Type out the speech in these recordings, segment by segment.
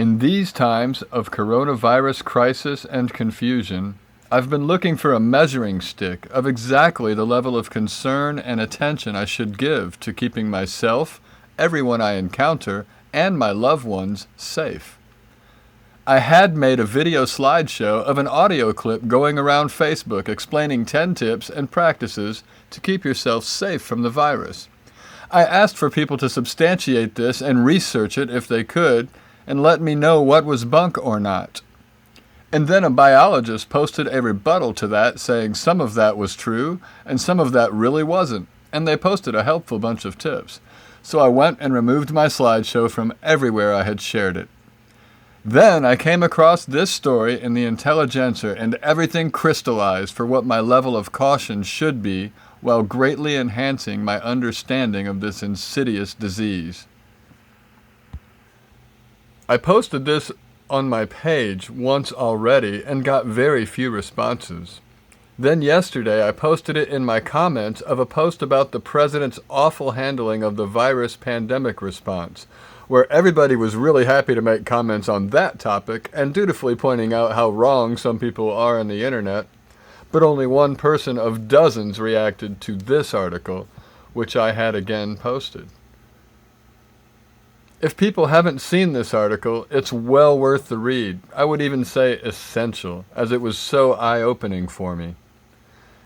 In these times of coronavirus crisis and confusion, I've been looking for a measuring stick of exactly the level of concern and attention I should give to keeping myself, everyone I encounter, and my loved ones safe. I had made a video slideshow of an audio clip going around Facebook explaining 10 tips and practices to keep yourself safe from the virus. I asked for people to substantiate this and research it if they could, and let me know what was bunk or not. And then a biologist posted a rebuttal to that saying some of that was true and some of that really wasn't, and they posted a helpful bunch of tips. So I went and removed my slideshow from everywhere I had shared it. Then I came across this story in the Intelligencer and everything crystallized for what my level of caution should be while greatly enhancing my understanding of this insidious disease. I posted this on my page once already and got very few responses. Then yesterday I posted it in my comments of a post about the president's awful handling of the virus pandemic response, where everybody was really happy to make comments on that topic and dutifully pointing out how wrong some people are on the internet, but only one person of dozens reacted to this article, which I had again posted. If people haven't seen this article, it's well worth the read. I would even say essential, as it was so eye-opening for me.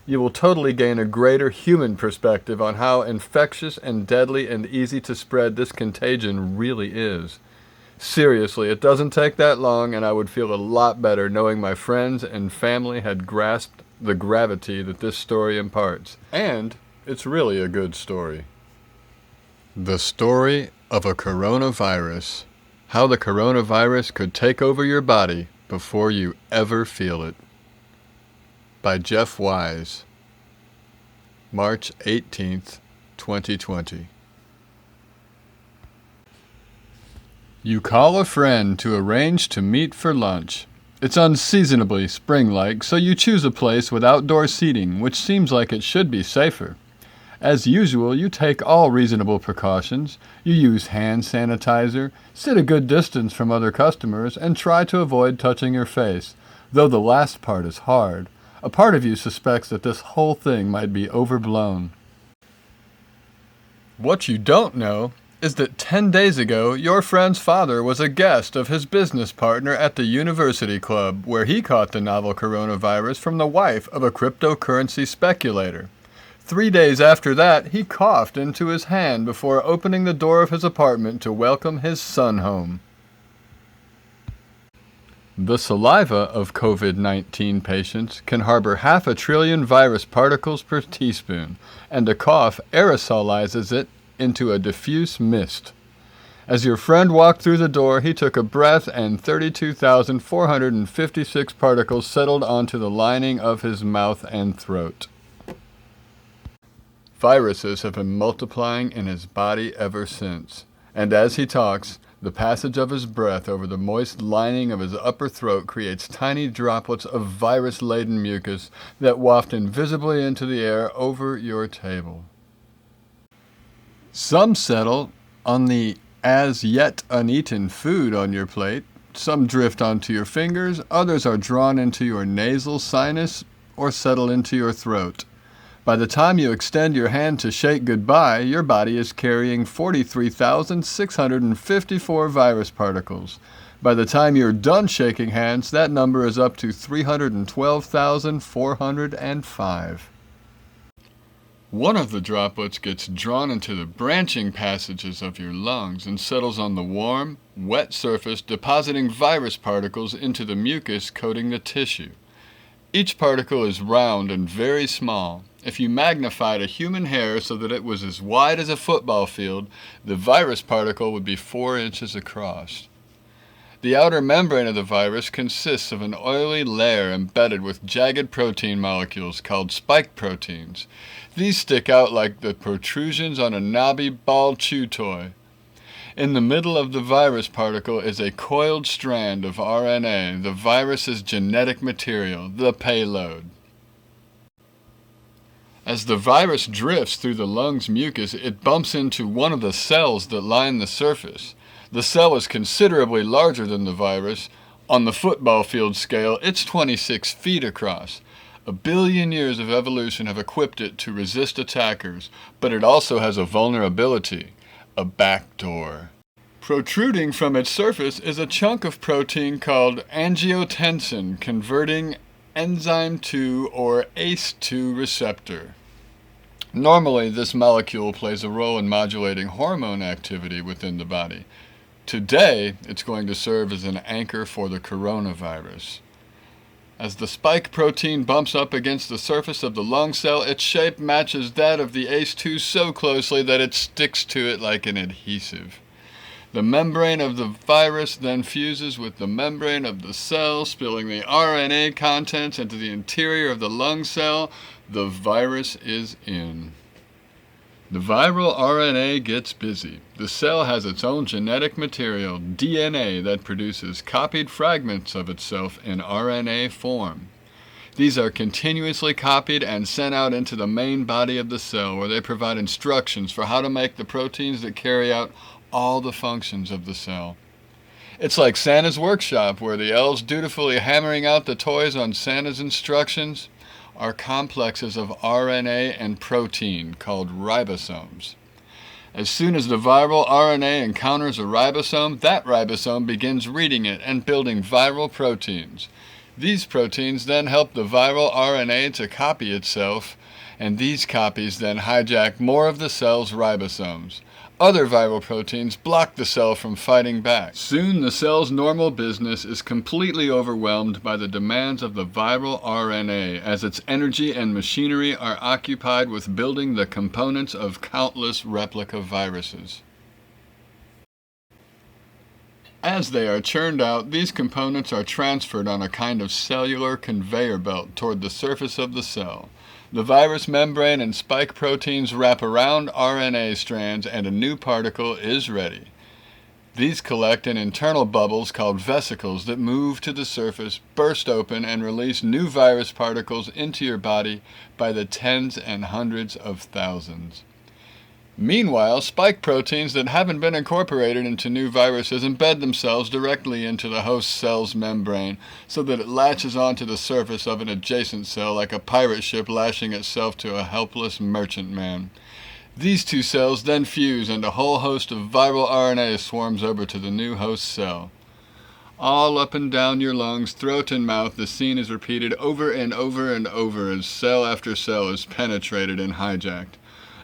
You will totally gain a greater human perspective on how infectious and deadly and easy to spread this contagion really is. Seriously, it doesn't take that long, and I would feel a lot better knowing my friends and family had grasped the gravity that this story imparts. And it's really a good story. The story of a coronavirus. How the coronavirus could take over your body before you ever feel it. By Jeff Wise. March 18th, 2020. You call a friend to arrange to meet for lunch. It's unseasonably spring-like, so you choose a place with outdoor seating, which seems like it should be safer. As usual, you take all reasonable precautions. You use hand sanitizer, sit a good distance from other customers, and try to avoid touching your face, though the last part is hard. A part of you suspects that this whole thing might be overblown. What you don't know is that 10 days ago, your friend's father was a guest of his business partner at the university club, where he caught the novel coronavirus from the wife of a cryptocurrency speculator. 3 days after that, he coughed into his hand before opening the door of his apartment to welcome his son home. The saliva of COVID-19 patients can harbor 500 billion virus particles per teaspoon, and a cough aerosolizes it into a diffuse mist. As your friend walked through the door, he took a breath and 32,456 particles settled onto the lining of his mouth and throat. Viruses have been multiplying in his body ever since, and as he talks, the passage of his breath over the moist lining of his upper throat creates tiny droplets of virus-laden mucus that waft invisibly into the air over your table. Some settle on the as-yet uneaten food on your plate, some drift onto your fingers, others are drawn into your nasal sinus or settle into your throat. By the time you extend your hand to shake goodbye, your body is carrying 43,654 virus particles. By the time you're done shaking hands, that number is up to 312,405. One of the droplets gets drawn into the branching passages of your lungs and settles on the warm, wet surface, depositing virus particles into the mucus coating the tissue. Each particle is round and very small. If you magnified a human hair so that it was as wide as a football field, the virus particle would be 4 inches across. The outer membrane of the virus consists of an oily layer embedded with jagged protein molecules called spike proteins. These stick out like the protrusions on a knobby ball chew toy. In the middle of the virus particle is a coiled strand of RNA, the virus's genetic material, the payload. As the virus drifts through the lung's mucus, it bumps into one of the cells that line the surface. The cell is considerably larger than the virus. On the football field scale, it's 26 feet across. 1 billion years of evolution have equipped it to resist attackers, but it also has a vulnerability, a backdoor. Protruding from its surface is a chunk of protein called angiotensin converting enzyme 2 or ACE2 receptor. Normally, this molecule plays a role in modulating hormone activity within the body. Today, it's going to serve as an anchor for the coronavirus. As the spike protein bumps up against the surface of the lung cell, its shape matches that of the ACE2 so closely that it sticks to it like an adhesive. The membrane of the virus then fuses with the membrane of the cell, spilling the RNA contents into the interior of the lung cell. The virus is in. The viral RNA gets busy. The cell has its own genetic material, DNA, that produces copied fragments of itself in RNA form. These are continuously copied and sent out into the main body of the cell, where they provide instructions for how to make the proteins that carry out all the functions of the cell. It's like Santa's workshop, where the elves dutifully hammering out the toys on Santa's instructions are complexes of RNA and protein called ribosomes. As soon as the viral RNA encounters a ribosome, that ribosome begins reading it and building viral proteins. These proteins then help the viral RNA to copy itself, and these copies then hijack more of the cell's ribosomes. Other viral proteins block the cell from fighting back. Soon the cell's normal business is completely overwhelmed by the demands of the viral RNA, as its energy and machinery are occupied with building the components of countless replica viruses. As they are churned out, these components are transferred on a kind of cellular conveyor belt toward the surface of the cell. The virus membrane and spike proteins wrap around RNA strands and a new particle is ready. These collect in internal bubbles called vesicles that move to the surface, burst open, and release new virus particles into your body by the tens and hundreds of thousands. Meanwhile, spike proteins that haven't been incorporated into new viruses embed themselves directly into the host cell's membrane so that it latches onto the surface of an adjacent cell like a pirate ship lashing itself to a helpless merchantman. These two cells then fuse and a whole host of viral RNA swarms over to the new host cell. All up and down your lungs, throat and mouth, the scene is repeated over and over and over as cell after cell is penetrated and hijacked.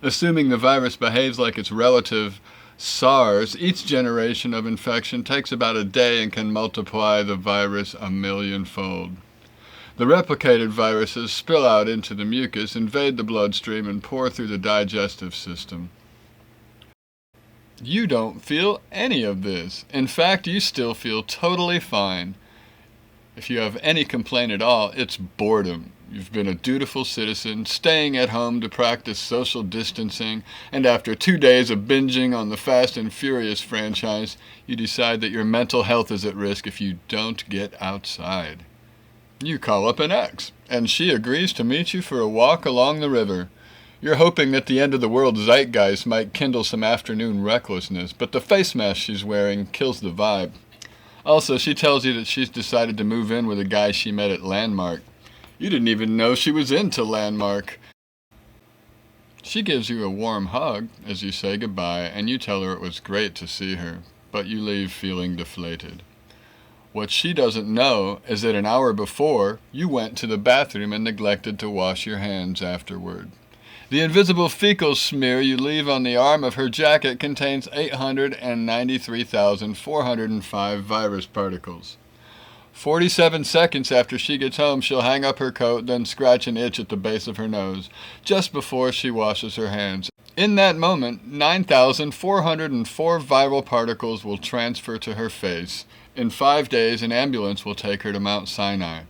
Assuming the virus behaves like its relative, SARS, each generation of infection takes about a day and can multiply the virus 1,000,000-fold. The replicated viruses spill out into the mucus, invade the bloodstream, and pour through the digestive system. You don't feel any of this. In fact, you still feel totally fine. If you have any complaint at all, it's boredom. You've been a dutiful citizen, staying at home to practice social distancing, and after 2 days of binging on the Fast and Furious franchise, you decide that your mental health is at risk if you don't get outside. You call up an ex, and she agrees to meet you for a walk along the river. You're hoping that the end of the world zeitgeist might kindle some afternoon recklessness, but the face mask she's wearing kills the vibe. Also, she tells you that she's decided to move in with a guy she met at Landmark. You didn't even know she was into Landmark. She gives you a warm hug as you say goodbye, and you tell her it was great to see her, but you leave feeling deflated. What she doesn't know is that an hour before, you went to the bathroom and neglected to wash your hands afterward. The invisible fecal smear you leave on the arm of her jacket contains 893,405 virus particles. 47 seconds after she gets home, she'll hang up her coat, then scratch an itch at the base of her nose, just before she washes her hands. In that moment, 9,404 viral particles will transfer to her face. In 5 days, an ambulance will take her to Mount Sinai.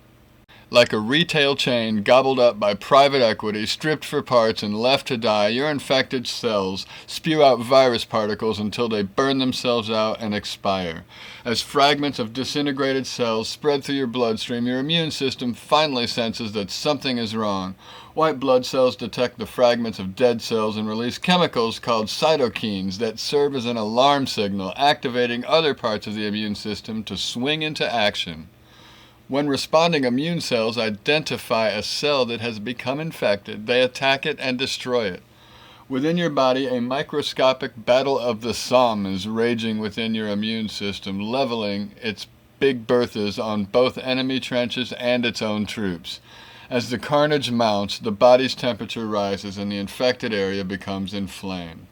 Like a retail chain gobbled up by private equity, stripped for parts and left to die, your infected cells spew out virus particles until they burn themselves out and expire. As fragments of disintegrated cells spread through your bloodstream, your immune system finally senses that something is wrong. White blood cells detect the fragments of dead cells and release chemicals called cytokines that serve as an alarm signal, activating other parts of the immune system to swing into action. When responding immune cells identify a cell that has become infected, they attack it and destroy it. Within your body, a microscopic battle of the Somme is raging within your immune system, leveling its Big Berthas on both enemy trenches and its own troops. As the carnage mounts, the body's temperature rises and the infected area becomes inflamed.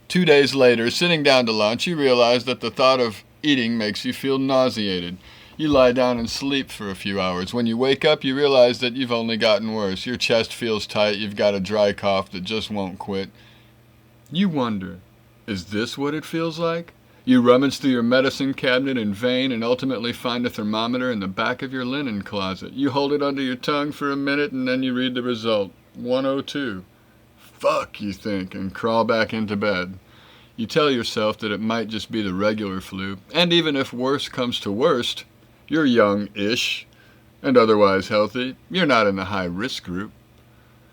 2 days later, sitting down to lunch, you realize that the thought of eating makes you feel nauseated. You lie down and sleep for a few hours. When you wake up, you realize that you've only gotten worse. Your chest feels tight. You've got a dry cough that just won't quit. You wonder, is this what it feels like? You rummage through your medicine cabinet in vain and ultimately find a thermometer in the back of your linen closet. You hold it under your tongue for a minute and then you read the result, 102. Fuck, you think, and crawl back into bed. You tell yourself that it might just be the regular flu, and even if worse comes to worst, you're young-ish and otherwise healthy. You're not in the high-risk group.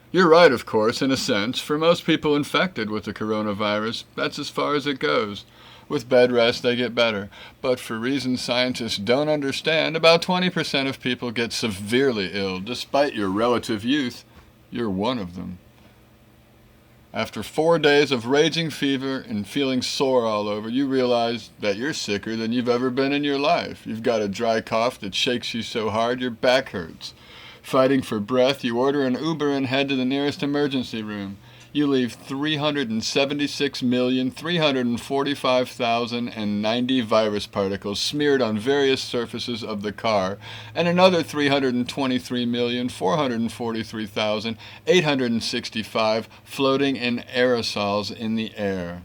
You're right, of course, in a sense. For most people infected with the coronavirus, that's as far as it goes. With bed rest, they get better. But for reasons scientists don't understand, about 20% of people get severely ill. Despite your relative youth, you're one of them. After 4 days of raging fever and feeling sore all over, you realize that you're sicker than you've ever been in your life. You've got a dry cough that shakes you so hard your back hurts. Fighting for breath, you order an Uber and head to the nearest emergency room. You leave 376,345,090 virus particles smeared on various surfaces of the car, and another 323,443,865 floating in aerosols in the air.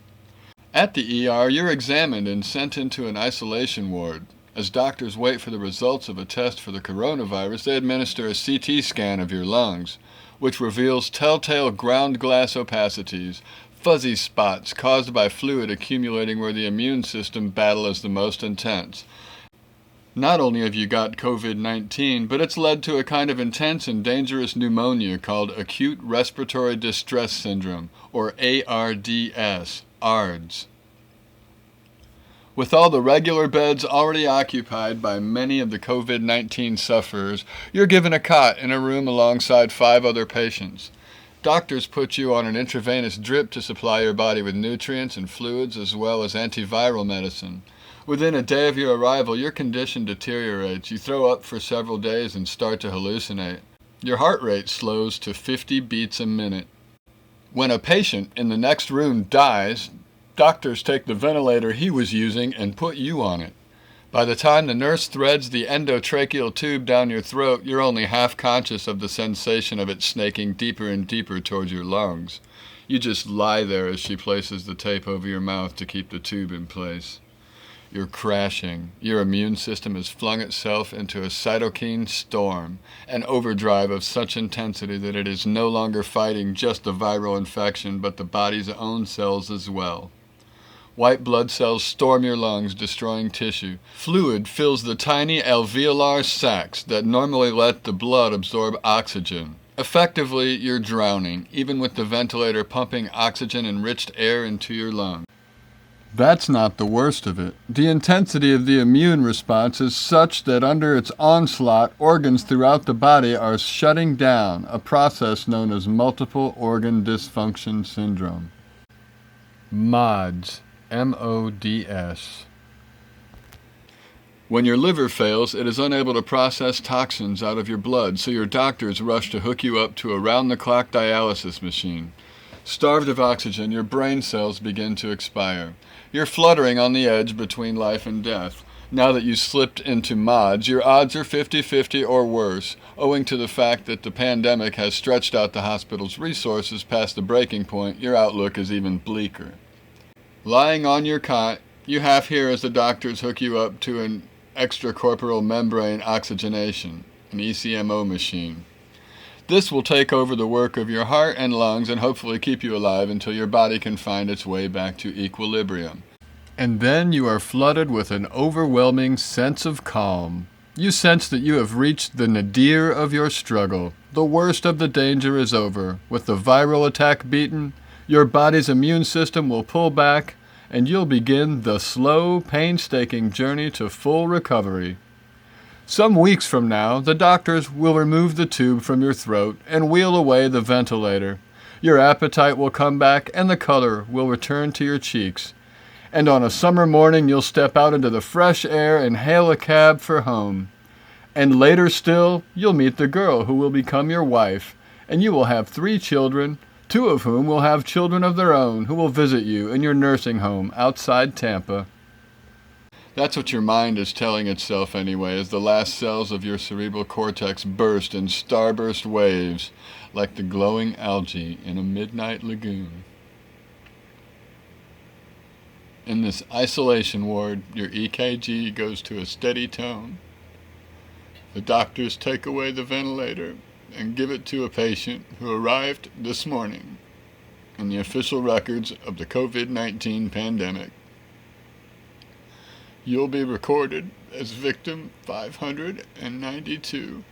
At the ER, you're examined and sent into an isolation ward. As doctors wait for the results of a test for the coronavirus, they administer a CT scan of your lungs, which reveals telltale ground glass opacities, fuzzy spots caused by fluid accumulating where the immune system battle is the most intense. Not only have you got COVID-19, but it's led to a kind of intense and dangerous pneumonia called acute respiratory distress syndrome, or ARDS, ARDS. With all the regular beds already occupied by many of the COVID-19 sufferers, you're given a cot in a room alongside 5 other patients. Doctors put you on an intravenous drip to supply your body with nutrients and fluids as well as antiviral medicine. Within a day of your arrival, your condition deteriorates. You throw up for several days and start to hallucinate. Your heart rate slows to 50 beats a minute. When a patient in the next room dies, doctors take the ventilator he was using and put you on it. By the time the nurse threads the endotracheal tube down your throat, you're only half conscious of the sensation of it snaking deeper and deeper towards your lungs. You just lie there as she places the tape over your mouth to keep the tube in place. You're crashing. Your immune system has flung itself into a cytokine storm, an overdrive of such intensity that it is no longer fighting just the viral infection, but the body's own cells as well. White blood cells storm your lungs, destroying tissue. Fluid fills the tiny alveolar sacs that normally let the blood absorb oxygen. Effectively, you're drowning, even with the ventilator pumping oxygen-enriched air into your lungs. That's not the worst of it. The intensity of the immune response is such that under its onslaught, organs throughout the body are shutting down, a process known as multiple organ dysfunction syndrome. MODS. M-O-D-S. When your liver fails, it is unable to process toxins out of your blood, so your doctors rush to hook you up to a round-the-clock dialysis machine. Starved of oxygen, your brain cells begin to expire. You're fluttering on the edge between life and death. Now that you slipped into MODS, your odds are 50-50 or worse, owing to the fact that the pandemic has stretched out the hospital's resources past the breaking point. Your outlook is even bleaker. Lying on your cot, you half hear as the doctors hook you up to an extracorporeal membrane oxygenation, an ECMO machine. This will take over the work of your heart and lungs and hopefully keep you alive until your body can find its way back to equilibrium. And then you are flooded with an overwhelming sense of calm. You sense that you have reached the nadir of your struggle. The worst of the danger is over. With the viral attack beaten, your body's immune system will pull back, and you'll begin the slow, painstaking journey to full recovery. Some weeks from now, the doctors will remove the tube from your throat and wheel away the ventilator. Your appetite will come back and the color will return to your cheeks. And on a summer morning, you'll step out into the fresh air and hail a cab for home. And later still, you'll meet the girl who will become your wife, and you will have 3 children, 2 of whom will have children of their own who will visit you in your nursing home outside Tampa. That's what your mind is telling itself anyway, as the last cells of your cerebral cortex burst in starburst waves like the glowing algae in a midnight lagoon. In this isolation ward, your EKG goes to a steady tone. The doctors take away the ventilator and give it to a patient who arrived this morning in the official records of the COVID-19 pandemic. You'll be recorded as victim 592.